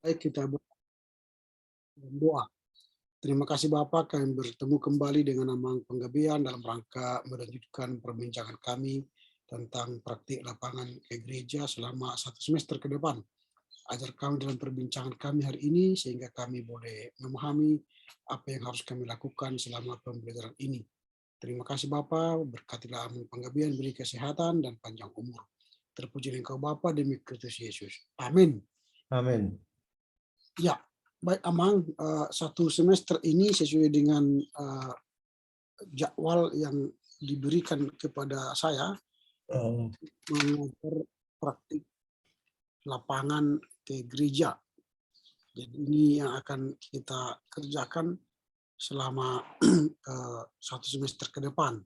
Baik, kita berdoa. Terima kasih Bapak, kami bertemu kembali dengan Amang Penggabean dalam rangka melanjutkan perbincangan kami tentang praktik lapangan ke gereja selama 1 semester ke depan. Ajar kami dalam perbincangan kami hari ini sehingga kami boleh memahami apa yang harus kami lakukan selama pembelajaran ini. Terima kasih Bapak, berkatilah Amang Penggabean, beri kesehatan dan panjang umur. Terpuji Engkau Bapa demi Kristus Yesus. Amin. Amin. Ya, baik Amang, 1 semester ini sesuai dengan jadwal yang diberikan kepada saya mengajar praktik lapangan ke gereja. Jadi ini yang akan kita kerjakan selama 1 semester ke depan.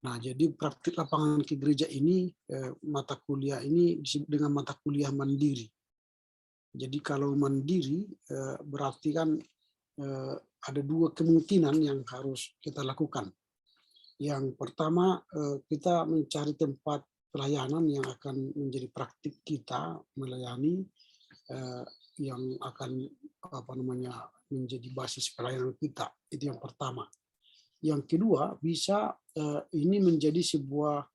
Nah, jadi praktik lapangan ke gereja ini, mata kuliah ini disebut dengan mata kuliah mandiri. Jadi kalau mandiri berarti kan ada 2 kemungkinan yang harus kita lakukan. Yang pertama, kita mencari tempat pelayanan yang akan menjadi praktik kita melayani, yang akan menjadi basis pelayanan kita. Itu yang pertama. Yang kedua, bisa ini menjadi sebuah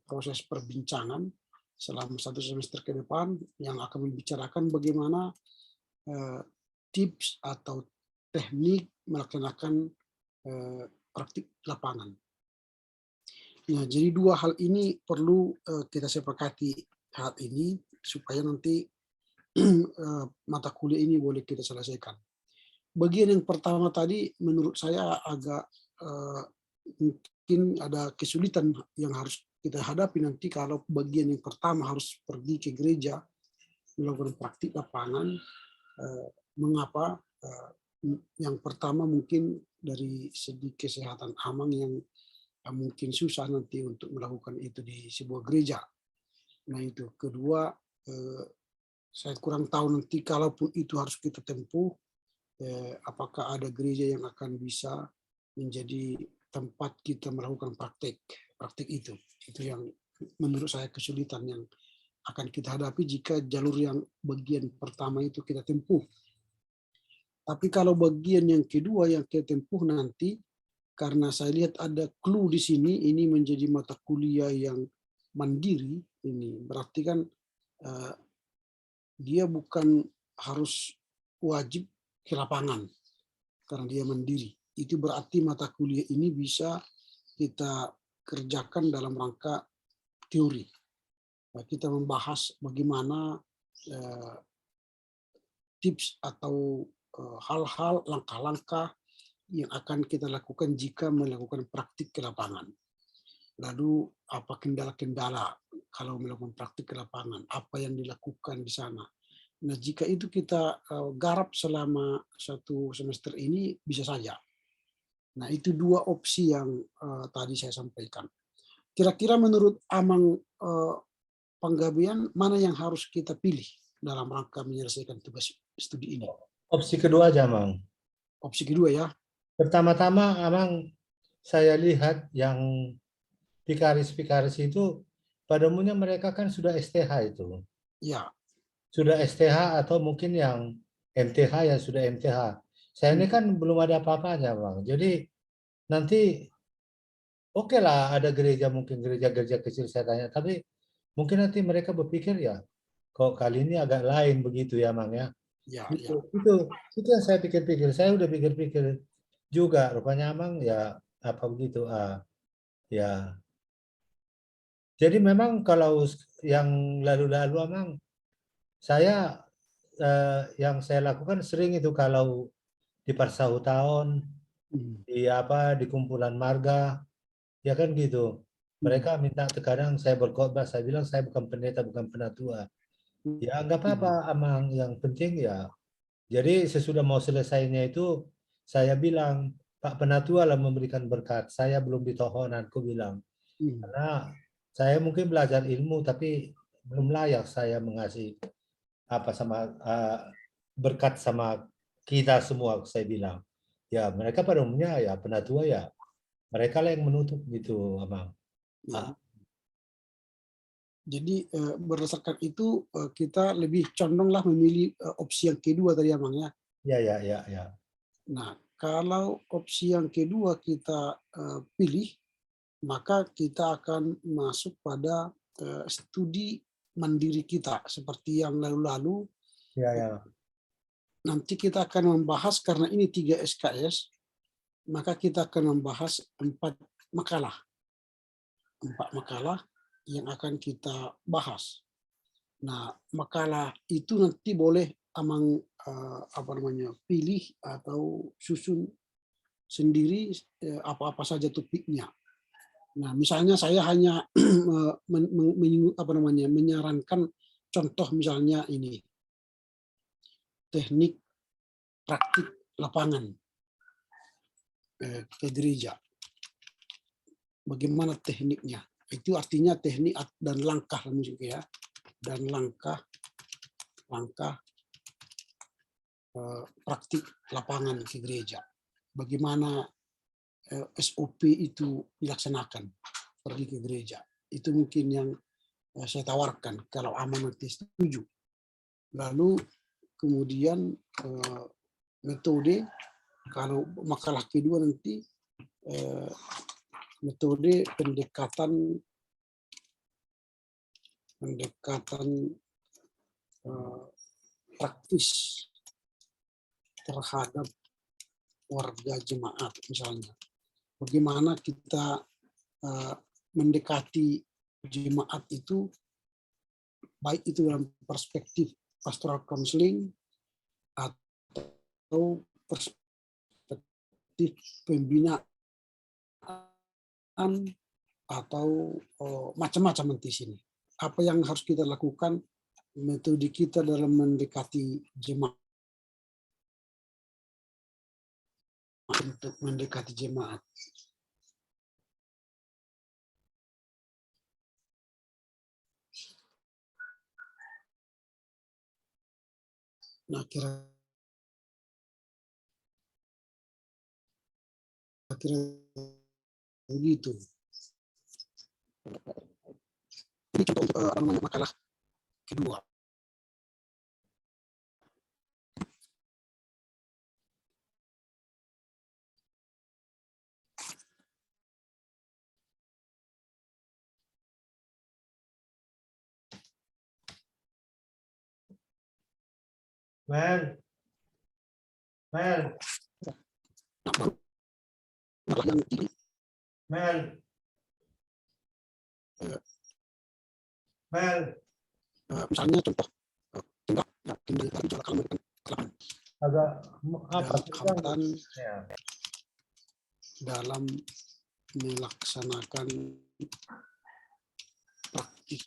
proses perbincangan selama 1 semester ke depan yang akan membicarakan bagaimana tips atau teknik melaksanakan praktik lapangan. Nah, jadi 2 hal ini perlu kita sepakati saat ini supaya nanti mata kuliah ini boleh kita selesaikan. Bagian yang pertama tadi menurut saya agak mungkin ada kesulitan yang harus kita hadapi nanti kalau bagian yang pertama harus pergi ke gereja melakukan praktik lapangan. Mengapa? Yang pertama mungkin dari segi kesehatan Amang yang mungkin susah nanti untuk melakukan itu di sebuah gereja. Nah itu. Kedua, saya kurang tahu nanti kalaupun itu harus kita tempuh, apakah ada gereja yang akan bisa menjadi tempat kita melakukan praktik itu. Itu yang menurut saya kesulitan yang akan kita hadapi jika jalur yang bagian pertama itu kita tempuh. Tapi kalau bagian yang kedua yang kita tempuh nanti, karena saya lihat ada clue di sini, ini menjadi mata kuliah yang mandiri, ini berarti kan dia bukan harus wajib ke lapangan karena dia mandiri. Itu berarti mata kuliah ini bisa kita kerjakan dalam rangka teori. Nah, kita membahas bagaimana tips atau hal-hal, langkah-langkah yang akan kita lakukan jika melakukan praktik ke lapangan. Lalu apa kendala-kendala kalau melakukan praktik ke lapangan, apa yang dilakukan di sana. Nah, jika itu kita garap selama 1 semester ini bisa saja. Nah, itu 2 opsi yang tadi saya sampaikan. Kira-kira menurut Amang Penggabean mana yang harus kita pilih dalam rangka menyelesaikan tugas studi ini? Opsi kedua aja, Mang. Opsi kedua ya. Pertama-tama, Amang, saya lihat yang pikaris-pikaris itu pada umumnya mereka kan sudah STH itu. Ya. Sudah STH atau mungkin yang MTH yang sudah MTH. Saya ini kan belum ada apa-apanya, Bang. Jadi nanti oke lah ada gereja, mungkin gereja-gereja kecil saya tanya, tapi mungkin nanti mereka berpikir ya, kok kali ini agak lain begitu ya, Mang ya. Ya, ya. Itu yang saya pikir-pikir. Saya udah pikir-pikir juga, rupanya Mang ya apa begitu. Ya. Jadi memang kalau yang lalu-lalu Mang, saya yang saya lakukan sering itu kalau di Parsau tahun, di kumpulan marga, ya kan gitu. Mereka minta terkadang saya berkhotbah, saya bilang saya bukan pendeta, bukan penatua. Ya nggak apa-apa, Amang. Yang penting ya. Jadi sesudah mau selesainya itu, saya bilang, Pak Penatua lah memberikan berkat. Saya belum ditohonan, aku bilang. Karena saya mungkin belajar ilmu, tapi belum layak saya mengasih berkat sama kita semua, saya bilang. Ya mereka pada umumnya ya penatua ya, mereka lah yang menutup gitu, Amang. Jadi berdasarkan itu kita lebih condonglah memilih opsi yang kedua tadi Amang ya. Ya. Nah, kalau opsi yang kedua kita pilih, maka kita akan masuk pada studi mandiri kita seperti yang lalu-lalu. Ya. Nanti kita akan membahas karena ini 3 SKS, maka kita akan membahas 4 makalah. 4 makalah yang akan kita bahas. Nah, makalah itu nanti boleh Amang pilih atau susun sendiri apa-apa saja topiknya. Nah, misalnya saya hanya menyarankan contoh misalnya ini teknik praktik lapangan ke gereja. Bagaimana tekniknya? Itu artinya teknik dan langkah ya, dan langkah praktik lapangan ke gereja. Bagaimana SOP itu dilaksanakan pergi ke gereja. Itu mungkin yang saya tawarkan kalau Amang nanti setuju. Lalu kemudian metode, kalau makalah kedua nanti metode pendekatan praktis terhadap warga jemaat misalnya. Bagaimana kita mendekati jemaat itu, baik itu dalam perspektif pastoral counseling atau perspektif pembinaan atau macam-macam nanti sini. Apa yang harus kita lakukan, metode kita dalam mendekati jemaat, untuk mendekati jemaat. Nah, kira-kira begitu. Ini contoh makalah kedua. Mel. Mel. Misalnya contoh agak apa hambatan dalam melaksanakan praktik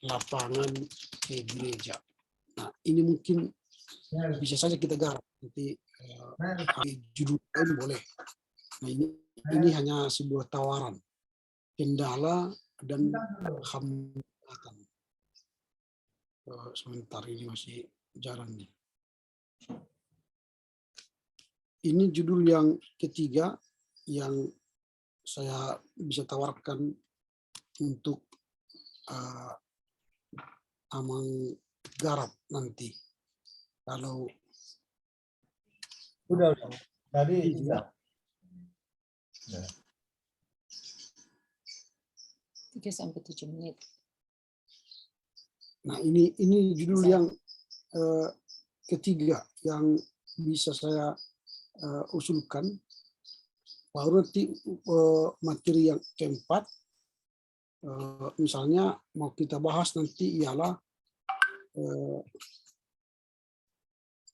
lapangan ke gereja. Nah, ini mungkin bisa saja kita garap nanti judul lain boleh. Nah, ini hanya sebuah tawaran, kendala dan hambatan. Sebentar, ini masih jalan nih. Ini judul yang ketiga yang saya bisa tawarkan untuk Amang garap nanti. Kalau udah tadi ya. 3-7 menit. Nah, ini judul yang ketiga yang bisa saya usulkan. Baru nanti materi yang keempat, misalnya mau kita bahas nanti ialah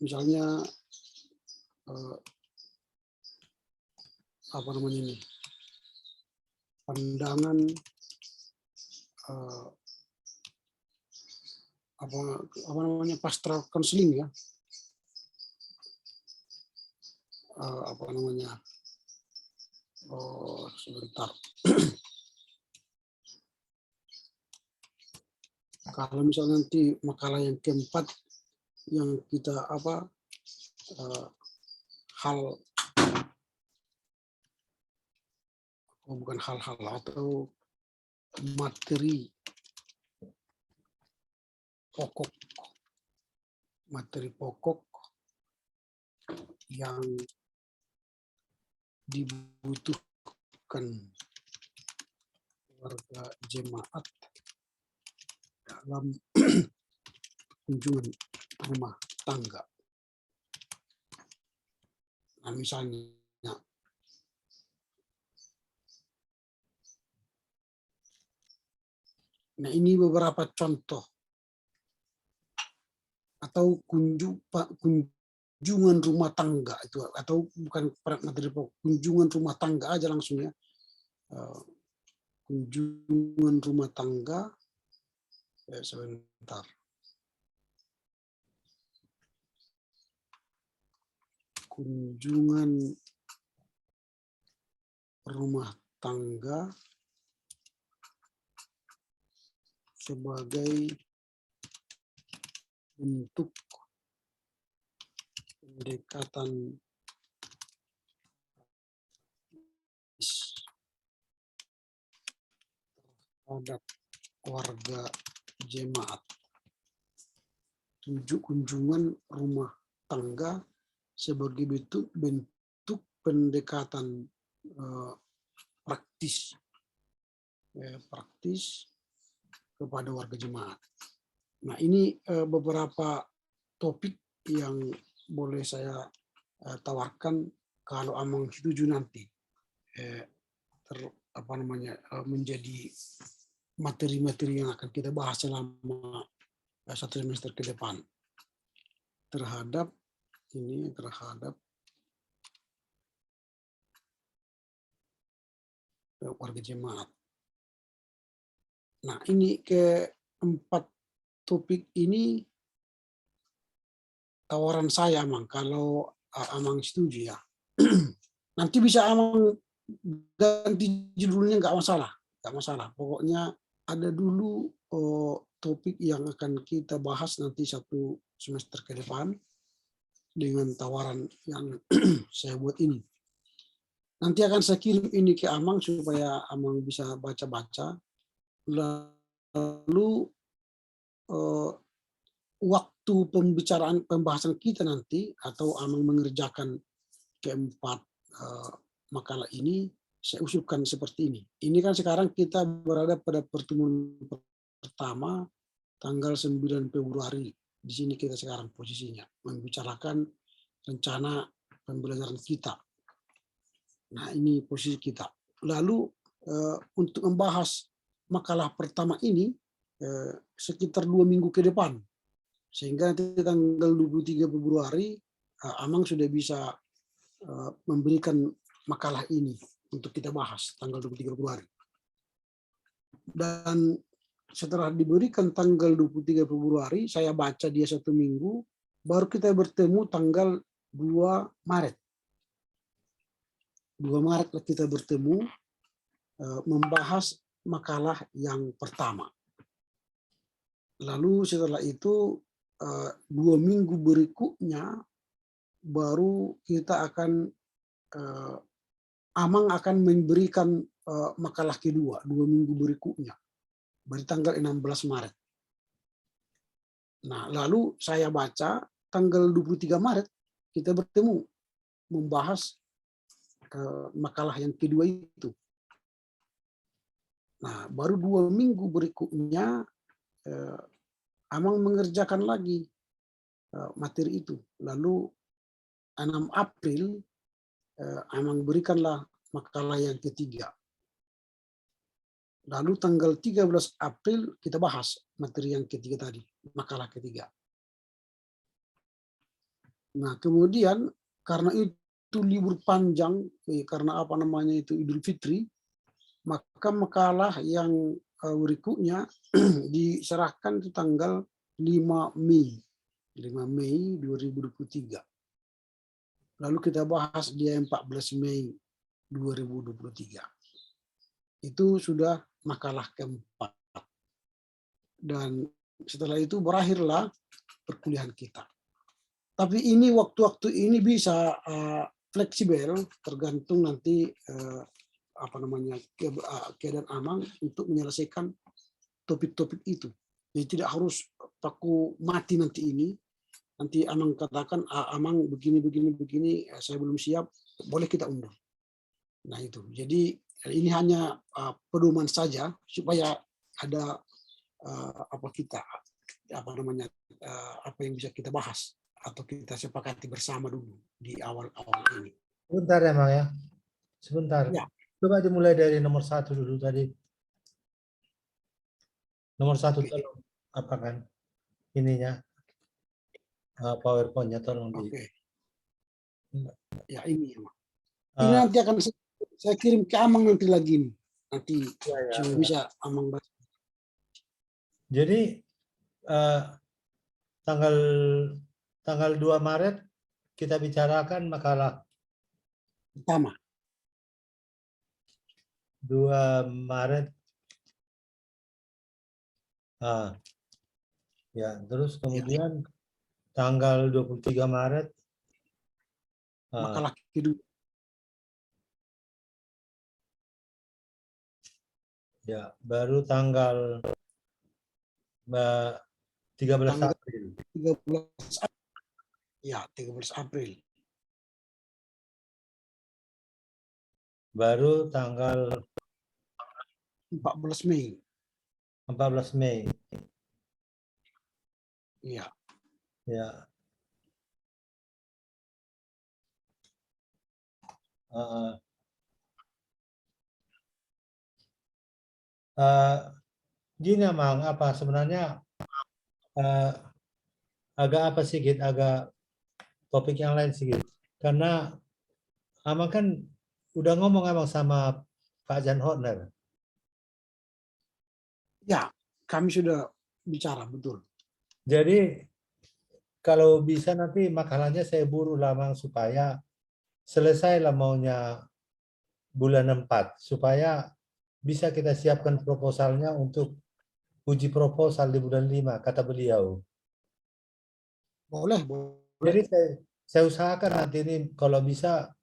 misalnya pandangan pastoral counseling ya, sebentar. Kalau misalnya nanti makalah yang keempat yang kita bukan hal-hal atau materi pokok, materi pokok yang dibutuhkan warga jemaat dalam kunjungan rumah tangga. Nah, misalnya ini beberapa contoh atau kunjungan rumah tangga itu, atau bukan materi pokok, kunjungan rumah tangga aja langsung ya. Kunjungan rumah tangga, sebentar. Kunjungan rumah tangga sebagai bentuk pendekatan terhadap warga jemaat. Kunjungan rumah tangga sebagai bentuk pendekatan praktis kepada warga jemaat. Nah, ini beberapa topik yang boleh saya tawarkan kalau Amang setuju nanti menjadi materi-materi yang akan kita bahas selama 1 semester ke depan terhadap warga jemaat. Nah, ini keempat topik ini tawaran saya, Amang, kalau Amang setuju ya. Nanti bisa Amang ganti judulnya, nggak masalah. Pokoknya ada dulu topik yang akan kita bahas nanti 1 semester ke depan dengan tawaran yang saya buat ini. Nanti akan saya kirim ini ke Amang supaya Amang bisa baca-baca. Lalu waktu pembahasan kita nanti, atau Amang mengerjakan keempat makalah ini, saya usulkan seperti ini. Ini kan sekarang kita berada pada pertemuan pertama tanggal 9 Februari. Di sini kita sekarang posisinya membicarakan rencana pembelajaran kita. Nah, ini posisi kita. Lalu untuk membahas makalah pertama ini sekitar 2 minggu ke depan, sehingga nanti tanggal 23 Februari Amang sudah bisa memberikan makalah ini untuk kita bahas tanggal 23 Februari. Dan setelah diberikan tanggal 23 Februari, saya baca dia 1 minggu, baru kita bertemu tanggal 2 Maret. 2 Maret kita bertemu membahas makalah yang pertama. Lalu setelah itu 2 minggu berikutnya baru kita akan Amang akan memberikan makalah kedua 2 minggu berikutnya, pada tanggal 16 Maret. Nah, lalu saya baca tanggal 23 Maret kita bertemu membahas makalah yang kedua itu. Nah, baru 2 minggu berikutnya Amang mengerjakan lagi materi itu. Lalu 6 April Amang berikanlah makalah yang ketiga. Lalu tanggal 13 April kita bahas materi yang ketiga tadi, makalah ketiga. Nah, kemudian karena itu libur panjang, karena Idul Fitri, maka makalah yang berikutnya diserahkan di tanggal 5 Mei 2023. Lalu kita bahas dia 14 Mei 2023. Itu sudah makalah keempat. Dan setelah itu berakhirlah perkuliahan kita. Tapi ini waktu-waktu ini bisa fleksibel, tergantung nanti keadaan Amang untuk menyelesaikan topik-topik itu. Jadi tidak harus paku mati nanti ini. Nanti Amang katakan, Amang begini, saya belum siap, boleh kita undur. Nah itu. Jadi ini hanya pedoman saja supaya ada apa yang bisa kita bahas atau kita sepakati bersama dulu di awal-awal ini. Sebentar ya, Mang ya. Sebentar. Ya. Coba dimulai dari nomor 1 dulu tadi. Nomor 1 Oke. tolong apa kan ininya PowerPoint-nya tolong di. Oke. Ya ini ya, Mak. Ah, Ini nanti akan saya kirim ke Amang nanti lagi nih. Nanti ya. bisa Amang baca. Jadi tanggal 2 Maret kita bicarakan makalah Pertama. 2 Maret. Ya, terus kemudian tanggal 23 Maret Makalah kedua. ya, baru tanggal 13 Tanggal April. 13 April. Ya, 13 April. Baru tanggal 14 Mei. 14 Mei. Iya. Ya. Gini Mang, apa sebenarnya agak apa sedikit, agak topik yang lain sedikit. Karena Amang kan udah ngomong Amang sama Pak Jan Horner. Ya, kami sudah bicara, betul. Jadi kalau bisa nanti makalahnya saya buru Mang supaya selesailah maunya bulan 4 supaya bisa kita siapkan proposalnya untuk uji proposal di bulan 5 kata beliau. Boleh, boleh. Jadi saya usahakan nanti ini kalau bisa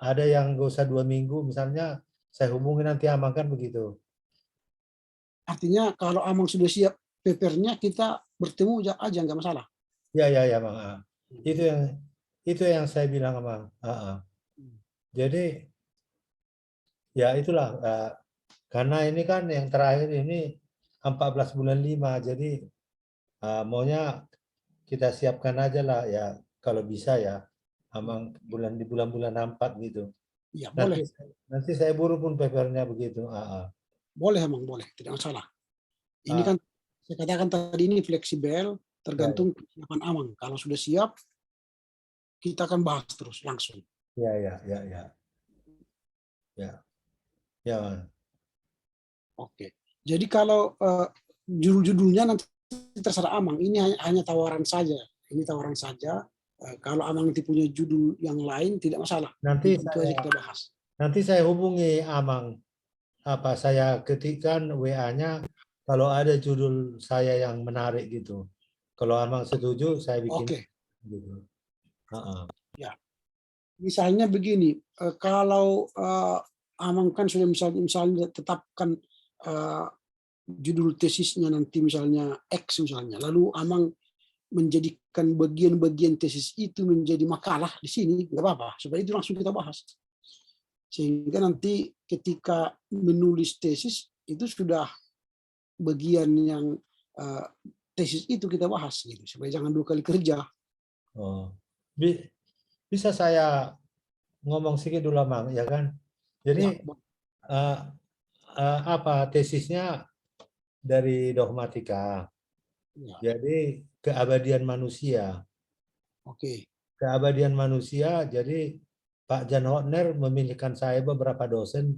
ada yang gak usah 2 minggu misalnya saya hubungi nanti Amang kan begitu. Artinya kalau Amang sudah siap papernya, kita bertemu aja, nggak masalah. Ya Bang. Itu yang saya bilang Amang. Jadi ya itulah karena ini kan yang terakhir ini 14 bulan 5 jadi maunya kita siapkan aja lah ya kalau bisa ya Amang di bulan-bulan 4 gitu. Ya, boleh. Nanti saya buru pun papernya begitu. Boleh Amang, boleh, tidak masalah. Ini kan saya katakan tadi ini fleksibel, tergantung kesiapan Amang. Kalau sudah siap, kita akan bahas terus langsung. Ya. Oke. Jadi kalau judul-judulnya nanti terserah Amang. Ini hanya tawaran saja. Ini tawaran saja. Kalau Amang nanti punya judul yang lain, tidak masalah. Nanti itu aja kita bahas. Nanti saya hubungi Amang. Saya ketikkan WA-nya kalau ada judul saya yang menarik gitu. Kalau Amang setuju, saya bikin. Oke. Gitu. Ya. Misalnya begini, kalau Amang kan sudah misalnya tetapkan judul tesisnya nanti misalnya X misalnya, lalu Amang menjadikan bagian-bagian tesis itu menjadi makalah di sini, nggak apa-apa, supaya itu langsung kita bahas. Sehingga nanti ketika menulis tesis itu sudah bagian yang tesis itu kita bahas gitu, supaya jangan 2 kali kerja. Bisa saya ngomong sedikit dulu Mang, ya kan? Jadi tesisnya dari dogmatika. Ya. Jadi keabadian manusia. Oke. Keabadian manusia. Jadi Pak Jan Horner memilihkan saya beberapa dosen,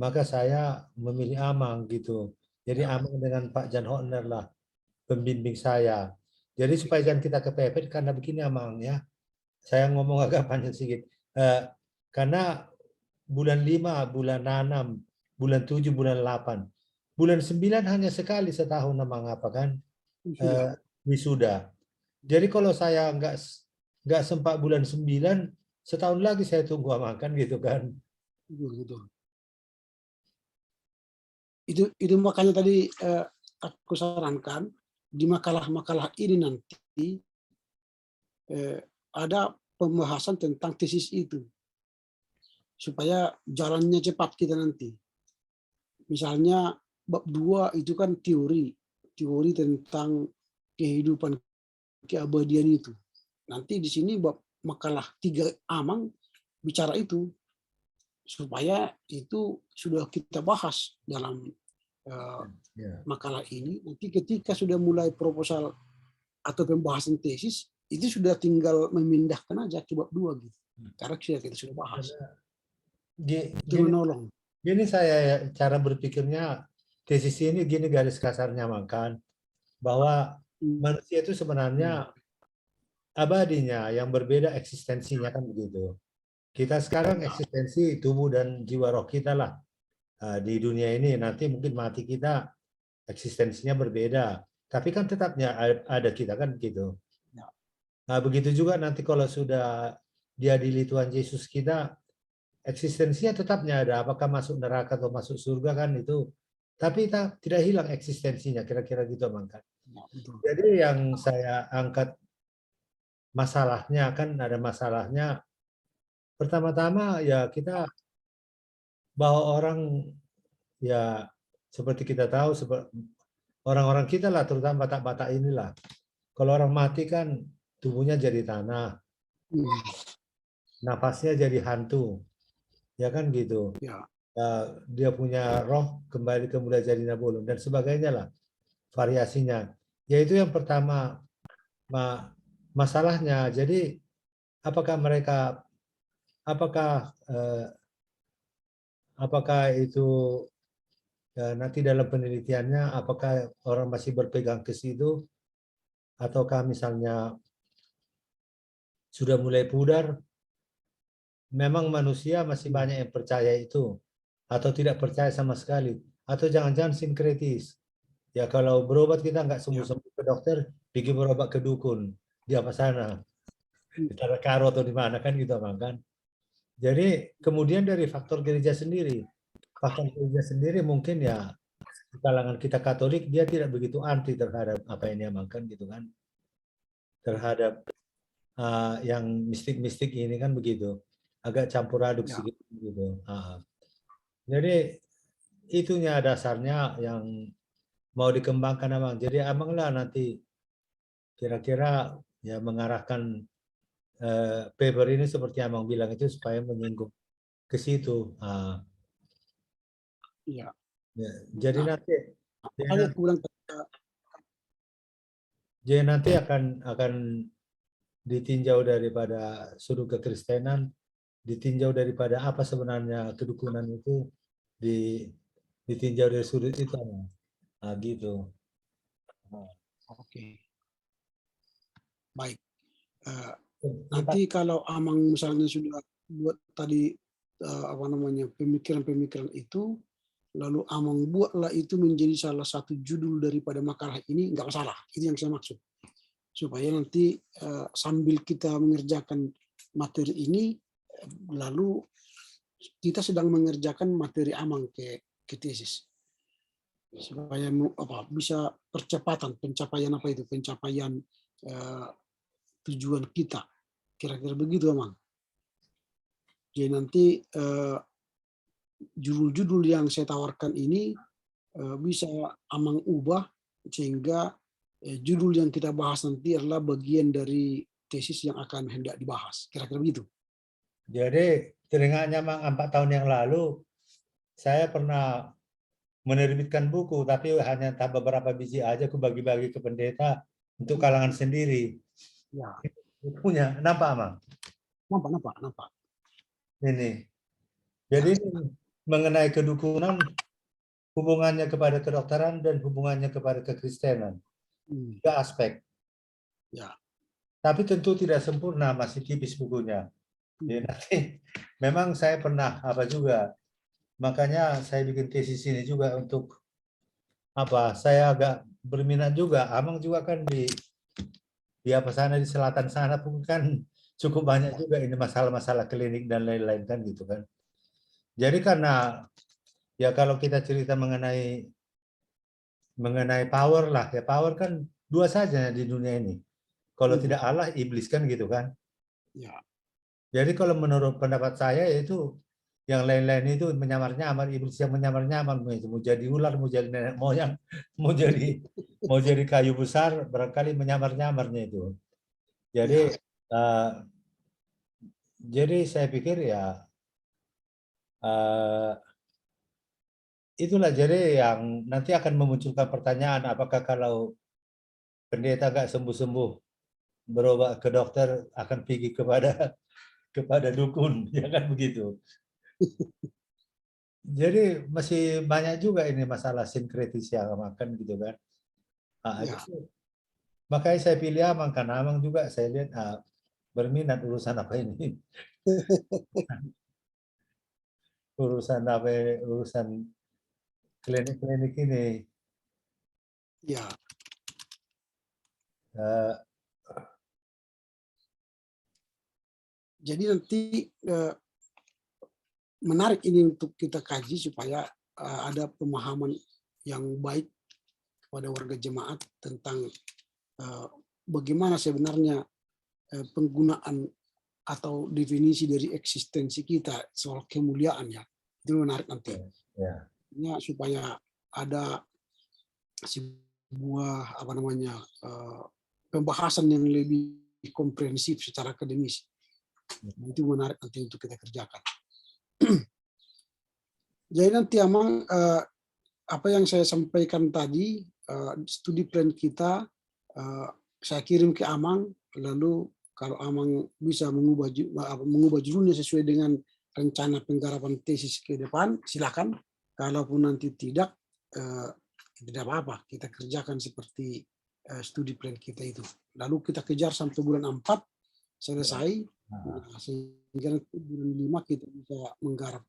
maka saya memilih Amang gitu. Jadi Amang dengan Pak Jan Horner lah pembimbing saya. Jadi supaya jangan kita kepepet karena begini Amang ya. Saya ngomong agak panjang sedikit. Karena bulan 5, bulan 6, bulan 7, bulan 8. Bulan 9 hanya sekali setahun Amang apa kan? Wisuda. Jadi kalau saya nggak sempat bulan 9, setahun lagi saya tunggu Amang kan gitu kan. Betul. Itu makanya tadi aku sarankan di makalah-makalah ini nanti ada pembahasan tentang tesis itu supaya jalannya cepat kita nanti. Misalnya bab 2 itu kan teori tentang kehidupan keabadian itu. Nanti di sini bab makalah 3 Amang bicara itu supaya itu sudah kita bahas dalam makalah ini. Nanti ketika sudah mulai proposal atau pembahasan tesis itu sudah tinggal memindahkan aja ke bab 2 gitu. Karena kita sudah bahas. Itu menolong. Gini saya cara berpikirnya tesis ini gini garis kasarnya makan bahwa manusia itu sebenarnya abadinya yang berbeda eksistensinya kan begitu. Kita sekarang eksistensi tubuh dan jiwa roh kita lah di dunia ini, nanti mungkin mati kita eksistensinya berbeda, tapi kan tetapnya ada kita kan gitu. Nah begitu juga nanti kalau sudah diadili Tuhan Yesus kita, eksistensinya tetapnya ada, apakah masuk neraka atau masuk surga kan itu, tapi tidak hilang eksistensinya, kira-kira gitu Bang kan. Jadi yang saya angkat masalahnya kan ada masalahnya, pertama-tama ya kita bahwa orang ya seperti kita tahu orang-orang kita lah terutama Batak-Batak inilah, kalau orang mati kan tubuhnya jadi tanah, nafasnya jadi hantu. Ya kan gitu. Ya. Dia punya roh kembali ke mula jadi nabulun dan sebagainya lah variasinya. Yaitu yang pertama masalahnya. Jadi apakah itu nanti dalam penelitiannya apakah orang masih berpegang ke situ ataukah misalnya sudah mulai pudar? Memang manusia masih banyak yang percaya itu atau tidak percaya sama sekali atau jangan-jangan sinkretis. Ya kalau berobat kita nggak sembuh-sembuh ke dokter, pergi berobat ke dukun di apa sana, di Tanah Karo atau di mana kan gitu kan. Jadi kemudian dari faktor gereja sendiri mungkin ya di kalangan kita Katolik dia tidak begitu anti terhadap apa yang diamalkan gitu kan, terhadap yang mistik-mistik ini kan begitu. Agak campur aduk sedikit gitu. Jadi itunya dasarnya yang mau dikembangkan Abang. Jadi Abang lah nanti kira-kira ya mengarahkan paper ini seperti Abang bilang itu supaya menyinggung ke situ. Iya. Ya, jadi nanti akan ditinjau daripada sudut kekristenan, ditinjau daripada apa sebenarnya kedukunan itu, ditinjau dari sudut itu. Gitu. Oke. Baik. Nanti kalau Amang misalnya sudah buat tadi pemikiran-pemikiran itu, lalu Amang buatlah itu menjadi salah satu judul daripada makalah ini, nggak masalah. Itu yang saya maksud. Supaya nanti sambil kita mengerjakan materi ini, lalu kita sedang mengerjakan materi Amang ke tesis. Supaya bisa pencapaian tujuan kita, kira-kira begitu Amang. Jadi nanti judul-judul yang saya tawarkan ini bisa Amang ubah sehingga judul yang kita bahas nanti adalah bagian dari tesis yang akan hendak dibahas, kira-kira begitu. Jadi teringatnya Mang 4 tahun yang lalu saya pernah menerbitkan buku, tapi hanya beberapa biji aja aku bagi-bagi ke pendeta untuk kalangan sendiri. Ya. Punya, nampak Mang? Nampak. Ini. Jadi mengenai kedukunan, hubungannya kepada kedokteran dan hubungannya kepada kekristenan. 3 aspek. Ya. Tapi tentu tidak sempurna, masih tipis bukunya. Jadi nanti memang saya pernah juga. Makanya saya bikin tesis ini juga untuk saya agak berminat juga. Amang juga kan di apa sana di selatan sana pun kan cukup banyak juga ini masalah-masalah klinik dan lain-lain kan gitu kan. Jadi karena ya kalau kita cerita mengenai mengenai power lah. Ya power kan dua saja di dunia ini. Kalau tidak Allah, iblis kan gitu kan. Ya. Jadi kalau menurut pendapat saya yaitu yang lain-lain itu menyamar-nyamar, iblis yang menyamar-nyamar, mau jadi ular, mau jadi nenek moyang, mau jadi kayu besar, barangkali menyamar-nyamarnya itu. Jadi jadi saya pikir ya itulah jadi yang nanti akan memunculkan pertanyaan apakah kalau pendeta nggak sembuh-sembuh berobat ke dokter akan pergi kepada dukun, ya kan begitu. Jadi masih banyak juga ini masalah sinkretis yang makan gitu kan. Gitu. Makanya saya pilih Amang karena Amang juga saya lihat berminat urusan apa ini. urusan klinik-klinik ini. Ya. Jadi nanti menarik ini untuk kita kaji supaya ada pemahaman yang baik kepada warga jemaat tentang bagaimana sebenarnya penggunaan atau definisi dari eksistensi kita soal kemuliaan ya. Itu menarik nanti. Ya, supaya ada sebuah pembahasan yang lebih komprehensif secara akademis. Itu menarik nanti untuk kita kerjakan. Jadi nanti Amang apa yang saya sampaikan tadi studi plan kita saya kirim ke Amang, lalu kalau Amang bisa mengubah judulnya sesuai dengan rencana penggarapan tesis ke depan, silakan. Kalaupun nanti tidak apa-apa, kita kerjakan seperti studi plan kita itu. Lalu kita kejar sampai bulan 4 selesai. Sehingga nanti bulan 5 kita bisa menggarap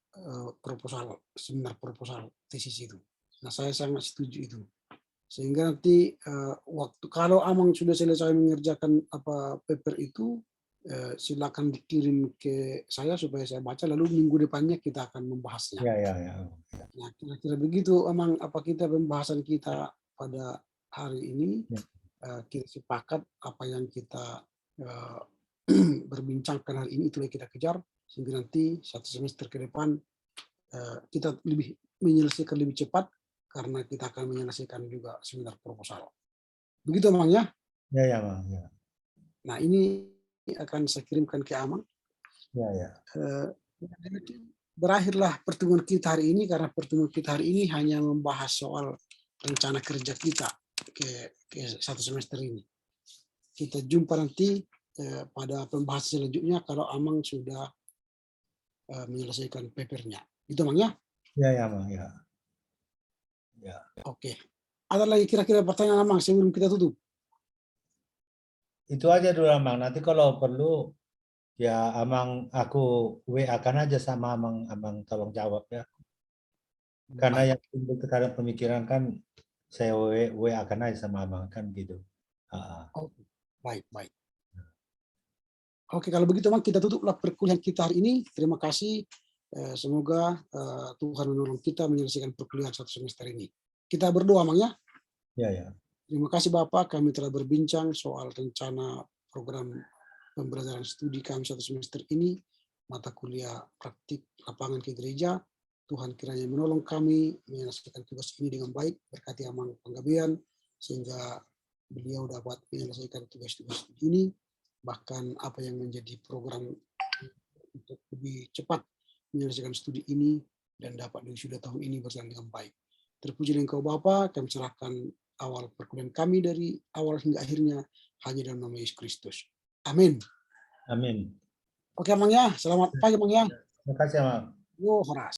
seminar proposal tesis itu. Nah, saya sangat setuju itu. Sehingga nanti waktu kalau Amang sudah selesai mengerjakan paper itu, silakan dikirim ke saya supaya saya baca. Lalu minggu depannya kita akan membahasnya. Nah, kira-kira begitu Amang kita pembahasan kita pada hari ini. Kita sepakat apa yang kita berbincangkan hari ini itu yang kita kejar, sehingga nanti 1 semester ke depan kita lebih menyelesaikan lebih cepat karena kita akan menyelesaikan juga seminar proposal. Begitu Amang ya? Ya Bang. Ya. Nah ini akan saya kirimkan ke Amang. Berakhirlah pertemuan kita hari ini karena pertemuan kita hari ini hanya membahas soal rencana kerja kita ke 1 semester ini. Kita jumpa nanti pada pembahasan selanjutnya kalau Amang sudah menyelesaikan papernya. Itu Amang ya? Ya Bang. Ya. Oke. Ada lagi kira-kira pertanyaan Amang sebelum kita tutup? Itu aja dulu Amang. Nanti kalau perlu ya Amang aku WA-kan aja sama Amang tolong jawab ya. Karena yang timbul tekanan pemikiran kan saya WA-kan aja sama Amang kan gitu. Oke. Baik. Oke, kalau begitu Amang kita tutuplah perkuliahan kita hari ini. Terima kasih. Semoga Tuhan menolong kita menyelesaikan perkuliahan 1 semester ini. Kita berdoa Amang ya. Ya. Terima kasih Bapak, kami telah berbincang soal rencana program pembelajaran studi kami 1 semester ini, mata kuliah praktik lapangan ke gereja. Tuhan kiranya menolong kami menyelesaikan tugas ini dengan baik, berkati Amang Panggabean, sehingga beliau dapat menyelesaikan tugas-tugas ini, bahkan apa yang menjadi program untuk lebih cepat menyelesaikan studi ini dan dapat sudah tahun ini berjalan dengan baik. Terpuji Engkau Bapa, kami serahkan awal perkuliahan kami dari awal hingga akhirnya hanya dalam nama Yesus Kristus. Amin. Amin. Oke Amang ya, selamat pagi Amang ya. Terima kasih Amang. Yo, horas.